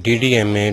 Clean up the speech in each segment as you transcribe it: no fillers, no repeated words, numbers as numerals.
DDMA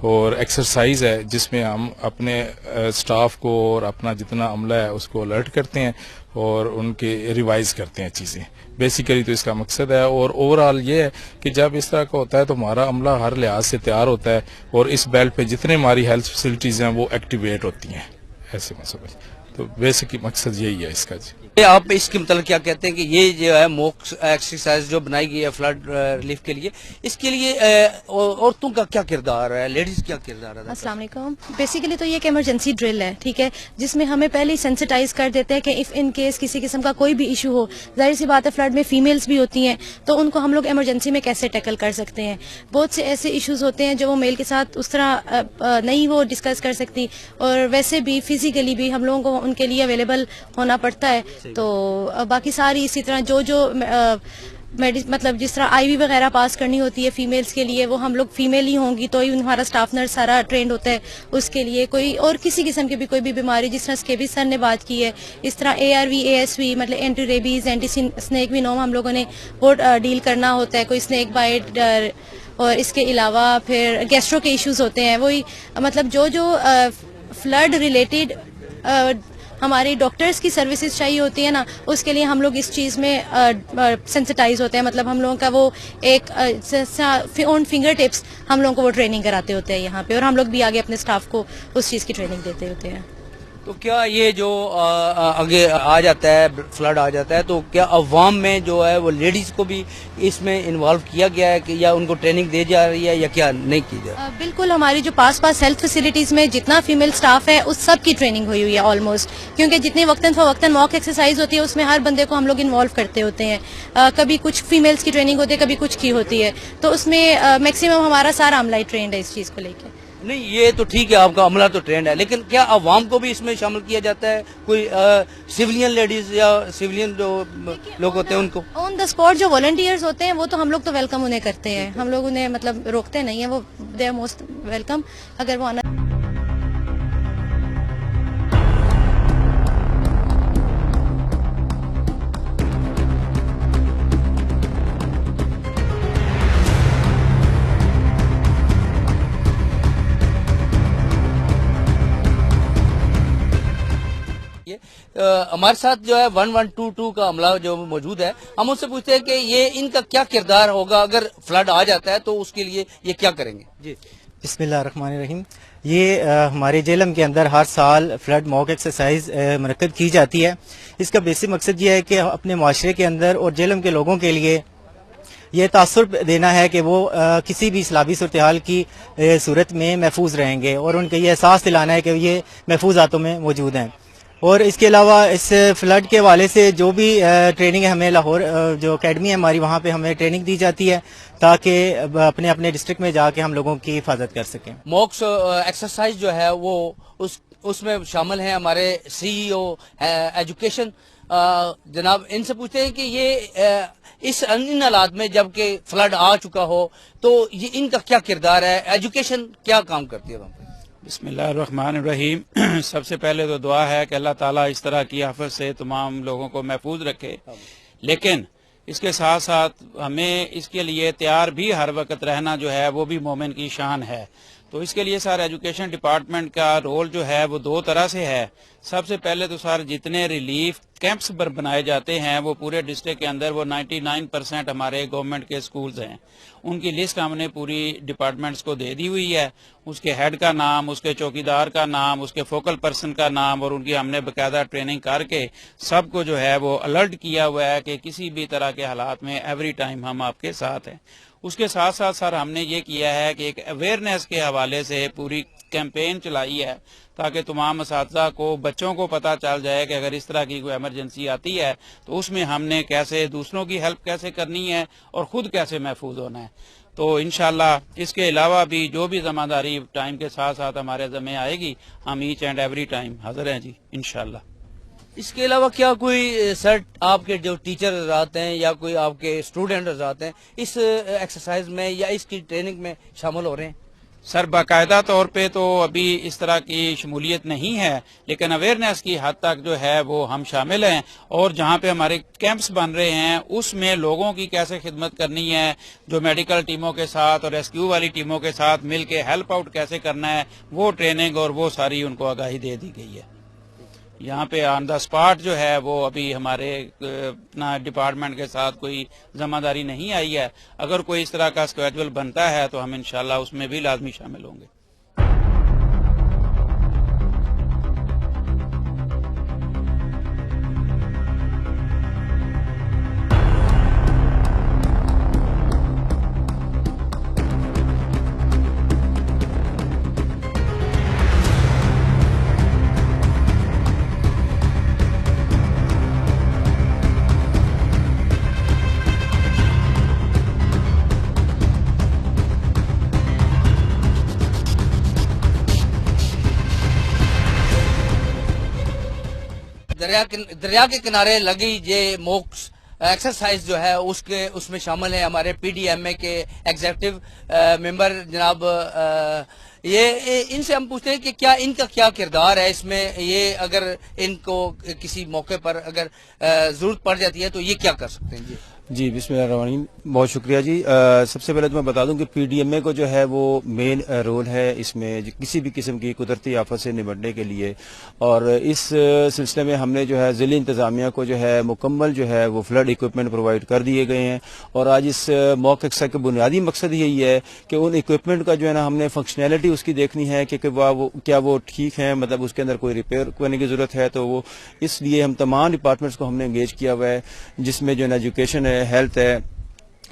اور exercise ہے جس میں ہم اپنے سٹاف کو اور اپنا جتنا عملہ ہے اس کو الرٹ کرتے ہیں اور ان کے ریوائز کرتے ہیں چیزیں. بیسیکلی تو اس کا مقصد ہے. اور اوور آل یہ ہے کہ جب اس طرح کا ہوتا ہے تو ہمارا عملہ ہر لحاظ سے تیار ہوتا ہے اور اس بیلٹ پہ جتنے ہماری ہیلتھ فیسلٹیز ہیں وہ ایکٹیویٹ ہوتی ہیں. ایسے میں سمجھ تو بیسک مقصد یہی ہے اس کا. جی آپ اس کے متعلق کیا کہتے ہیں کہ یہ جو ہے موک ایکسرسائز جو بنائی گئی ہے فلڈ ریلیف کے لیے، اس کے لیے عورتوں کا کیا کردار ہے، لیڈیز کیا کردار ہے؟ السلام علیکم. بیسیکلی تو یہ ایک ایمرجنسی ڈرل ہے، ٹھیک ہے، جس میں ہمیں پہلے ہی سینسٹائز کر دیتے ہیں کہ اف ان کیس کسی قسم کا کوئی بھی ایشو ہو، ظاہر سی بات ہے فلڈ میں فیمیلز بھی ہوتی ہیں تو ان کو ہم لوگ ایمرجنسی میں کیسے ٹیکل کر سکتے ہیں. بہت سے ایسے ایشوز ہوتے ہیں جو وہ میل کے ساتھ اس طرح نہیں وہ ڈسکس کر سکتی، اور ویسے بھی فزیکلی بھی ہم لوگوں کو ان کے لیے اویلیبل ہونا پڑتا ہے. تو باقی ساری اسی طرح جو مطلب جس طرح آئی وی وغیرہ پاس کرنی ہوتی ہے فیمیلز کے لیے، وہ ہم لوگ فیمیل ہی ہوں گی تو ہی ہمارا اسٹاف نرس سارا ٹرینڈ ہوتا ہے اس کے لیے. کوئی اور کسی قسم کی بھی کوئی بھی بیماری، جس طرح اسکیبیز سر نے بات کی ہے، اس طرح ARV ASV مطلب اینٹی ریبیز اینٹی اسنیک وینوم ہم لوگوں نے وہ ڈیل کرنا ہوتا ہے. کوئی اسنیک بائٹ، اور اس کے علاوہ پھر گیسٹرو کے ایشوز ہوتے ہیں. وہی مطلب جو فلڈ ریلیٹڈ ہماری ڈاکٹرز کی سروسز چاہیے ہوتی ہے نا، اس کے لیے ہم لوگ اس چیز میں سینسٹائز ہوتے ہیں. مطلب ہم لوگوں کا وہ ایک آن فنگر ٹپس ہم لوگوں کو وہ ٹریننگ کراتے ہوتے ہیں یہاں پہ، اور ہم لوگ بھی آگے اپنے اسٹاف کو اس چیز کی ٹریننگ دیتے ہوتے ہیں. تو کیا یہ جو آگے آ جاتا ہے فلڈ آ جاتا ہے تو کیا عوام میں جو ہے وہ لیڈیز کو بھی اس میں انوالو کیا گیا ہے کہ یا ان کو ٹریننگ دی جا رہی ہے یا کیا نہیں کی جا رہی ہے؟ بالکل، ہماری جو پاس ہیلتھ فیسلٹیز میں جتنا فیمیل سٹاف ہے اس سب کی ٹریننگ ہوئی ہے آلموسٹ، کیونکہ جتنی وقتاً فوقتاً موک ایکسرسائز ہوتی ہے اس میں ہر بندے کو ہم لوگ انوالو کرتے ہوتے ہیں. کبھی کچھ فیمیلز کی ٹریننگ ہوتی ہے، کبھی کچھ کی ہوتی ہے، تو اس میں میکسیمم ہمارا سارا عملہ ٹرینڈ ہے اس چیز کو لے کے. نہیں یہ تو ٹھیک ہے، آپ کا عملہ تو ٹرینڈ ہے، لیکن کیا عوام کو بھی اس میں شامل کیا جاتا ہے؟ کوئی سیولین لیڈیز یا سیولین جو لوگ ہوتے ہیں ان کو آن دا اسپاٹ جو والنٹیئرز ہوتے ہیں وہ تو ہم لوگ تو ویلکم انہیں کرتے ہیں، ہم لوگ انہیں مطلب روکتے نہیں ہیں، وہ دے آر موسٹ ویلکم اگر وہ آنا. ہمارے ساتھ جو ہے 1122 کا عملہ جو موجود ہے، ہم ان سے پوچھتے ہیں کہ یہ ان کا کیا کردار ہوگا اگر فلڈ آ جاتا ہے تو اس کے لیے یہ کیا کریں گے؟ جی بسم اللہ الرحمن الرحیم. یہ ہمارے جیلم کے اندر ہر سال فلڈ موک ایکسرسائز منعقد کی جاتی ہے. اس کا بیسک مقصد یہ ہے کہ اپنے معاشرے کے اندر اور جیلم کے لوگوں کے لیے یہ تاثر دینا ہے کہ وہ کسی بھی سیلابی صورتحال کی صورت میں محفوظ رہیں گے، اور ان کو یہ احساس دلانا ہے کہ یہ محفوظ ہاتھوں میں موجود ہیں. اور اس کے علاوہ اس فلڈ کے حوالے سے جو بھی ٹریننگ ہمیں لاہور جو اکیڈمی ہے ہماری، وہاں پہ ہمیں ٹریننگ دی جاتی ہے تاکہ اپنے اپنے ڈسٹرکٹ میں جا کے ہم لوگوں کی حفاظت کر سکیں. موکس ایکسرسائز جو ہے وہ اس میں شامل ہیں ہمارے CEO ایجوکیشن جناب. ان سے پوچھتے ہیں کہ یہ ان حالات میں جب کہ فلڈ آ چکا ہو تو یہ ان کا کیا کردار ہے، ایجوکیشن کیا کام کرتی ہے وہاں پہ؟ بسم اللہ الرحمن الرحیم. سب سے پہلے تو دعا ہے کہ اللہ تعالیٰ اس طرح کی آفت سے تمام لوگوں کو محفوظ رکھے، لیکن اس کے ساتھ ساتھ ہمیں اس کے لیے تیار بھی ہر وقت رہنا جو ہے وہ بھی مومن کی شان ہے. تو اس کے لیے سر ایجوکیشن ڈپارٹمنٹ کا رول جو ہے وہ دو طرح سے ہے. سب سے پہلے تو سر جتنے ریلیف کیمپس پر بنائے جاتے ہیں وہ پورے ڈسٹرکٹ کے اندر وہ 99% ہمارے گورنمنٹ کے سکولز ہیں. ان کی لسٹ ہم نے پوری ڈپارٹمنٹس کو دے دی ہوئی ہے. اس کے ہیڈ کا نام، اس کے چوکیدار کا نام، اس کے فوکل پرسن کا نام، اور ان کی ہم نے باقاعدہ ٹریننگ کر کے سب کو جو ہے وہ الرٹ کیا ہوا ہے کہ کسی بھی طرح کے حالات میں ایوری ٹائم ہم آپ کے ساتھ ہیں. اس کے ساتھ ساتھ سر ہم نے یہ کیا ہے کہ ایک اویئرنیس کے حوالے سے پوری کیمپین چلائی ہے تاکہ تمام اساتذہ کو، بچوں کو پتہ چل جائے کہ اگر اس طرح کی کوئی ایمرجنسی آتی ہے تو اس میں ہم نے کیسے دوسروں کی ہیلپ کیسے کرنی ہے اور خود کیسے محفوظ ہونا ہے. تو انشاءاللہ اس کے علاوہ بھی جو بھی ذمہ داری ٹائم کے ساتھ ساتھ ہمارے ذمہ آئے گی ہم ایچ اینڈ ایوری ٹائم حاضر ہیں جی انشاءاللہ. اس کے علاوہ کیا کوئی سر آپ کے جو ٹیچر حضرات ہیں یا کوئی آپ کے اسٹوڈنٹ حضرات ہیں اس ایکسرسائز میں یا اس کی ٹریننگ میں شامل ہو رہے ہیں؟ سر باقاعدہ طور پہ تو ابھی اس طرح کی شمولیت نہیں ہے، لیکن اویئرنیس کی حد تک جو ہے وہ ہم شامل ہیں، اور جہاں پہ ہمارے کیمپس بن رہے ہیں اس میں لوگوں کی کیسے خدمت کرنی ہے، جو میڈیکل ٹیموں کے ساتھ اور ریسکیو والی ٹیموں کے ساتھ مل کے ہیلپ آؤٹ کیسے کرنا ہے، وہ ٹریننگ اور وہ ساری ان کو آگاہی دے دی گئی ہے۔ یہاں پہ آن دا اسپاٹ جو ہے وہ ابھی ہمارے اپنا ڈپارٹمنٹ کے ساتھ کوئی ذمہ داری نہیں آئی ہے، اگر کوئی اس طرح کا اسکیڈول بنتا ہے تو ہم انشاءاللہ اس میں بھی لازمی شامل ہوں گے۔ دریا کے کنارے لگی یہ موک ایکسرسائز جو ہے اس میں شامل ہیں ہمارے پی ڈی ایم اے کے ایگزیکٹو ممبر جناب، یہ ان سے ہم پوچھتے ہیں کہ کیا ان کا کیا کردار ہے اس میں، یہ اگر ان کو کسی موقع پر اگر ضرورت پڑ جاتی ہے تو یہ کیا کر سکتے ہیں؟ جی بسم اللہ الرحمن الرحیم، بہت شکریہ جی۔ سب سے پہلے تو میں بتا دوں کہ پی ڈی ایم اے کو جو ہے وہ مین رول ہے اس میں کسی بھی قسم کی قدرتی آفت سے نمٹنے کے لیے، اور اس سلسلے میں ہم نے جو ہے ضلعی انتظامیہ کو جو ہے مکمل جو ہے وہ فلڈ اکوپمنٹ پرووائڈ کر دیے گئے ہیں، اور آج اس موک ایکسرسائز کا بنیادی مقصد یہی ہے کہ ان اکوپمنٹ کا جو ہے نا ہم نے فنکشنالٹی اس کی دیکھنی ہے کہ کیا وہ ٹھیک ہیں، مطلب اس کے اندر کوئی ریپیئر کرنے کی ضرورت ہے، تو وہ اس لیے ہم تمام ڈپارٹمنٹس کو ہم نے انگیج کیا ہوا ہے، جس میں جو ہے نا ایجوکیشن ہے، ہیلتھ ہے،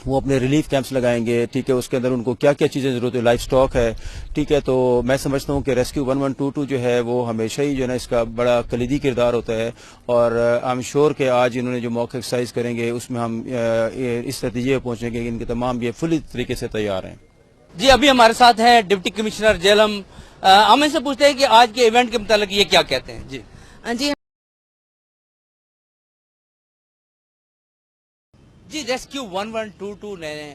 وہ اپنے ریلیف کیمپس لگائیں گے، ٹھیک ہے، اس کے اندر ان کو کیا کیا چیزیں ضرورت ہے، لائف سٹاک ہے، ٹھیک ہے۔ تو میں سمجھتا ہوں کہ ریسکیو 1122 جو ہے وہ ہمیشہ ہی جو ہے نا اس کا بڑا کلیدی کردار ہوتا ہے، اور آئی ایم شیور کہ آج انہوں نے جو موک ایکسرسائز کریں گے اس میں ہم اس نتیجے پہ پہنچیں گے کہ ان کے تمام یہ فلی طریقے سے تیار ہیں۔ جی ابھی ہمارے ساتھ ہیں ڈپٹی کمشنر جیلم، ہم ان سے پوچھتے ہیں کہ آج کے ایونٹ کے متعلق یہ کیا کہتے ہیں؟ جی جی ریسکیو 1122 نے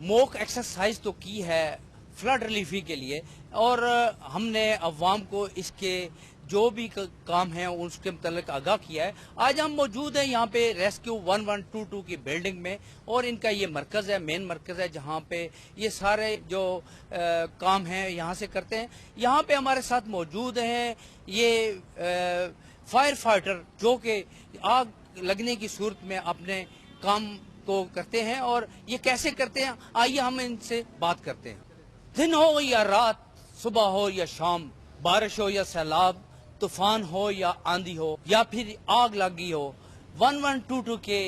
موک ایکسرسائز تو کی ہے فلڈ ریلیفی کے لیے، اور ہم نے عوام کو اس کے جو بھی کام ہیں اس کے متعلق آگاہ کیا ہے۔ آج ہم موجود ہیں یہاں پہ ریسکیو 1122 کی بلڈنگ میں، اور ان کا یہ مرکز ہے، مین مرکز ہے، جہاں پہ یہ سارے جو کام ہیں یہاں سے کرتے ہیں۔ یہاں پہ ہمارے ساتھ موجود ہیں یہ فائر فائٹر جو کہ آگ لگنے کی صورت میں اپنے کام کو کرتے ہیں، اور یہ کیسے کرتے ہیں آئیے ہم ان سے بات کرتے ہیں۔ دن ہو یا رات، صبح ہو یا شام، بارش ہو یا سیلاب، طوفان ہو یا آندھی ہو یا پھر آگ لگی ہو، 1122 کے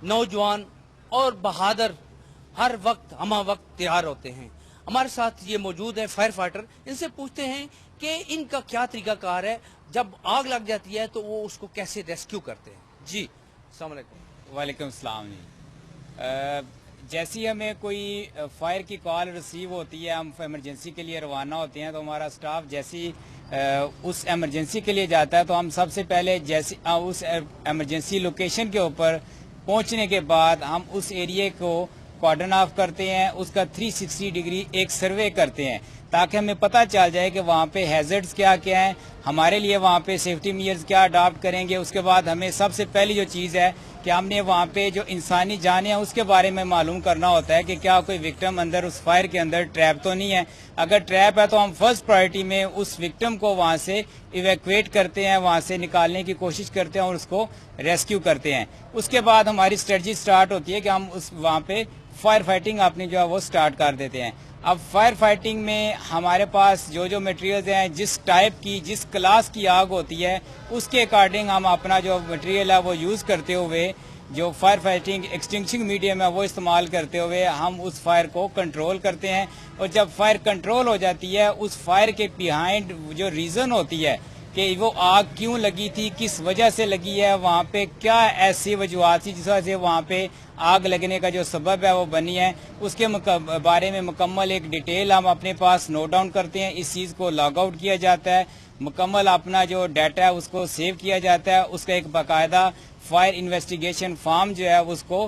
نوجوان اور بہادر ہر وقت ہمہ وقت تیار ہوتے ہیں۔ ہمارے ساتھ یہ موجود ہیں فائر فائٹر، ان سے پوچھتے ہیں کہ ان کا کیا طریقہ کار ہے، جب آگ لگ جاتی ہے تو وہ اس کو کیسے ریسکیو کرتے ہیں۔ جی السلام علیکم۔ وعلیکم السلام جی۔ جیسی ہمیں کوئی فائر کی کال ریسیو ہوتی ہے، ہم ایمرجنسی کے لیے روانہ ہوتے ہیں، تو ہمارا سٹاف جیسی اس ایمرجنسی کے لیے جاتا ہے تو ہم سب سے پہلے جیسی اس ایمرجنسی لوکیشن کے اوپر پہنچنے کے بعد ہم اس ایریے کو کارڈن آف کرتے ہیں، اس کا 360 ڈگری ایک سروے کرتے ہیں تاکہ ہمیں پتہ چل جائے کہ وہاں پہ ہیزرڈز کیا کیا ہیں، ہمارے لیے وہاں پہ سیفٹی میئرز کیا اڈاپٹ کریں گے۔ اس کے بعد ہمیں سب سے پہلی جو چیز ہے کہ ہم نے وہاں پہ جو انسانی جانیں ہیں اس کے بارے میں معلوم کرنا ہوتا ہے کہ کیا کوئی وکٹم اندر اس فائر کے اندر ٹریپ تو نہیں ہے۔ اگر ٹریپ ہے تو ہم فرسٹ پرائرٹی میں اس وکٹم کو وہاں سے ایویکویٹ کرتے ہیں، وہاں سے نکالنے کی کوشش کرتے ہیں اور اس کو ریسکیو کرتے ہیں۔ اس کے بعد ہماری اسٹریٹجی سٹارٹ ہوتی ہے کہ ہم وہاں پہ فائر فائٹنگ اپنی جو ہے وہ سٹارٹ کر دیتے ہیں۔ اب فائر فائٹنگ میں ہمارے پاس جو میٹیریلز ہیں، جس ٹائپ کی جس کلاس کی آگ ہوتی ہے اس کے اکارڈنگ ہم اپنا جو میٹیریل ہے وہ یوز کرتے ہوئے، جو فائر فائٹنگ ایکسٹنگشنگ میڈیم ہے وہ استعمال کرتے ہوئے ہم اس فائر کو کنٹرول کرتے ہیں۔ اور جب فائر کنٹرول ہو جاتی ہے، اس فائر کے بیہائنڈ جو ریزن ہوتی ہے کہ وہ آگ کیوں لگی تھی، کس وجہ سے لگی ہے، وہاں پہ کیا ایسی وجوہات تھی جس وجہ سے وہاں پہ آگ لگنے کا جو سبب ہے وہ بنی ہے، اس کے بارے میں مکمل ایک ڈیٹیل ہم اپنے پاس نوٹ ڈاؤن کرتے ہیں۔ اس چیز کو لاگ آؤٹ کیا جاتا ہے، مکمل اپنا جو ڈیٹا ہے اس کو سیو کیا جاتا ہے، اس کا ایک باقاعدہ فائر انویسٹیگیشن فارم جو ہے اس کو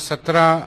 17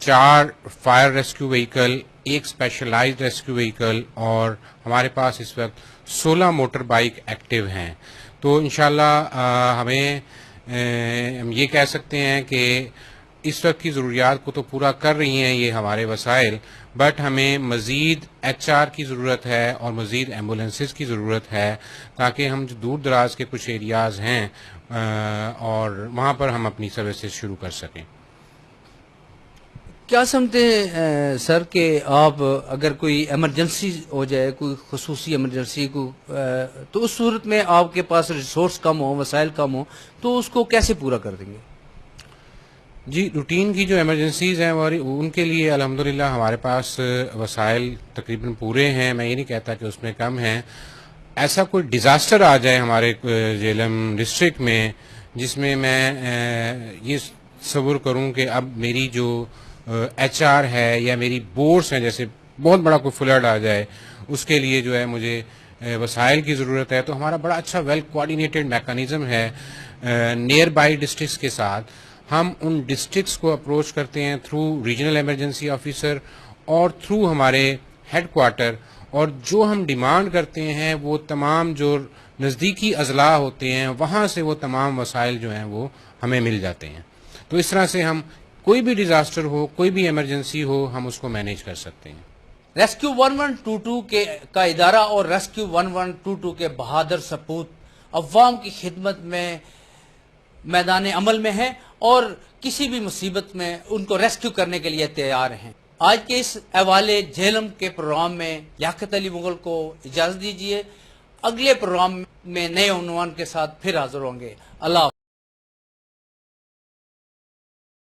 4 fire rescue vehicle, 1 specialised rescue vehicle اور ہمارے پاس اس وقت 16 موٹر بائک ایکٹیو ہیں. تو انشاءاللہ ہم یہ کہہ سکتے ہیں کہ اس وقت کی ضروریات کو تو پورا کر رہی ہیں یہ ہمارے وسائل، بٹ ہمیں مزید HR کی ضرورت ہے اور مزید ایمبولینسز کی ضرورت ہے تاکہ ہم جو دور دراز کے کچھ ایریاز ہیں اور وہاں پر ہم اپنی سروسز شروع کر سکیں. کیا سمجھتے ہیں سر کہ آپ اگر کوئی ایمرجنسی ہو جائے، کوئی خصوصی ایمرجنسی کو، تو اس صورت میں آپ کے پاس ریسورس کم ہو، وسائل کم ہو، تو اس کو کیسے پورا کر دیں گے؟ جی، روٹین کی جو ایمرجنسیز ہیں ان کے لیے الحمدللہ ہمارے پاس وسائل تقریباً پورے ہیں. میں یہ نہیں کہتا کہ اس میں کم ہیں. ایسا کوئی ڈیزاسٹر آ جائے ہمارے جیلم ڈسٹرکٹ میں جس میں یہ تصور کروں کہ اب میری جو HR ہے یا میری بورڈز ہیں، جیسے بہت بڑا کوئی فلڈ آ جائے، اس کے لیے جو ہے مجھے وسائل کی ضرورت ہے، تو ہمارا بڑا اچھا ویل کوآرڈینیٹڈ میکانزم ہے نیئر بائی ڈسٹرکٹس کے ساتھ. ہم ان ڈسٹرکٹس کو اپروچ کرتے ہیں تھرو ریجنل ایمرجنسی آفیسر اور تھرو ہمارے ہیڈ کوارٹر، اور جو ہم ڈیمانڈ کرتے ہیں وہ تمام جو نزدیکی اضلاع ہوتے ہیں وہاں سے وہ تمام وسائل جو ہیں وہ ہمیں مل جاتے ہیں. تو اس طرح سے ہم کوئی بھی ڈیزاسٹر ہو، کوئی بھی ایمرجنسی ہو، ہم اس کو مینیج کر سکتے ہیں. ریسکیو 1122 کا ادارہ اور ریسکیو 1122 کے بہادر سپوت عوام کی خدمت میں میدان عمل میں ہیں اور کسی بھی مصیبت میں ان کو ریسکیو کرنے کے لیے تیار ہیں. آج کے اس حوالے جہلم کے پروگرام میں لیاقت علی مغل کو اجازت دیجیے. اگلے پروگرام میں نئے عنوان کے ساتھ پھر حاضر ہوں گے. اللہ